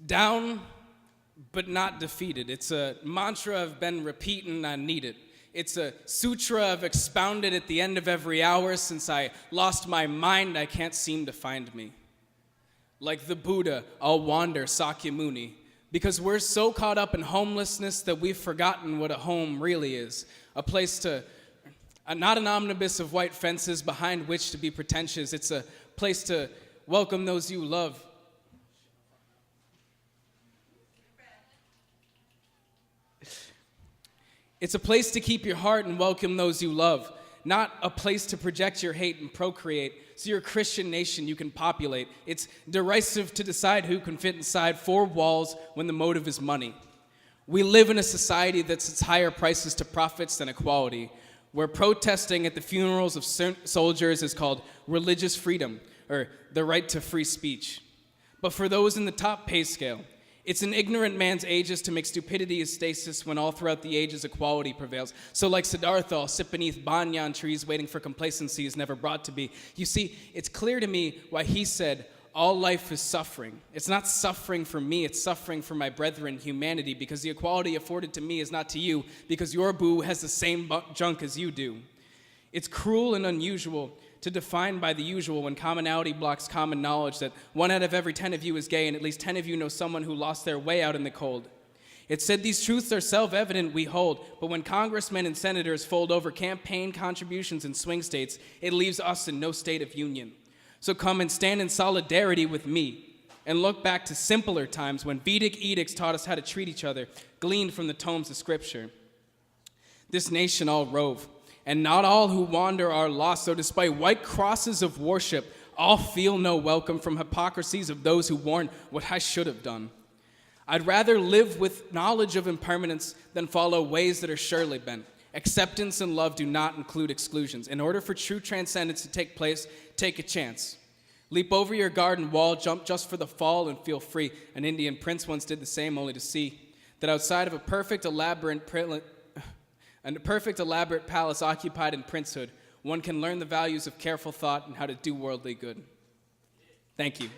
Down, but not defeated. It's a mantra I've been repeating, I need it. It's a sutra I've expounded at the end of every hour since I lost my mind, I can't seem to find me. Like the Buddha, I'll wander, Sakyamuni, because we're so caught up in homelessness that we've forgotten what a home really is. A place to, not an omnibus of white fences behind which to be pretentious. It's a place to welcome those you love. It's a place to keep your heart and welcome those you love, not a place to project your hate and procreate so you're a Christian nation you can populate. It's derisive to decide who can fit inside four walls when the motive is money. We live in a society that sets higher prices to profits than equality, where protesting at the funerals of soldiers is called religious freedom, or the right to free speech. But for those in the top pay scale, it's an ignorant man's ages to make stupidity a stasis when all throughout the ages equality prevails. So like Siddhartha, I'll sit beneath banyan trees waiting for complacency is never brought to be. You see, it's clear to me why he said, all life is suffering. It's not suffering for me, it's suffering for my brethren, humanity, because the equality afforded to me is not to you, because your boo has the same junk as you do. It's cruel and unusual to define by the usual when commonality blocks common knowledge that 1 out of every 10 of you is gay and at least 10 of you know someone who lost their way out in the cold. It said these truths are self-evident we hold, but when congressmen and senators fold over campaign contributions in swing states, it leaves us in no state of union. So come and stand in solidarity with me and look back to simpler times when Vedic edicts taught us how to treat each other, gleaned from the tomes of scripture. This nation all rove, and not all who wander are lost, so despite white crosses of worship, all feel no welcome from hypocrisies of those who warn what I should have done. I'd rather live with knowledge of impermanence than follow ways that are surely bent. Acceptance and love do not include exclusions. In order for true transcendence to take place, take a chance. Leap over your garden wall, jump just for the fall, and feel free. An Indian prince once did the same, only to see that outside of a perfect elaborate palace occupied in princehood, one can learn the values of careful thought and how to do worldly good. Thank you.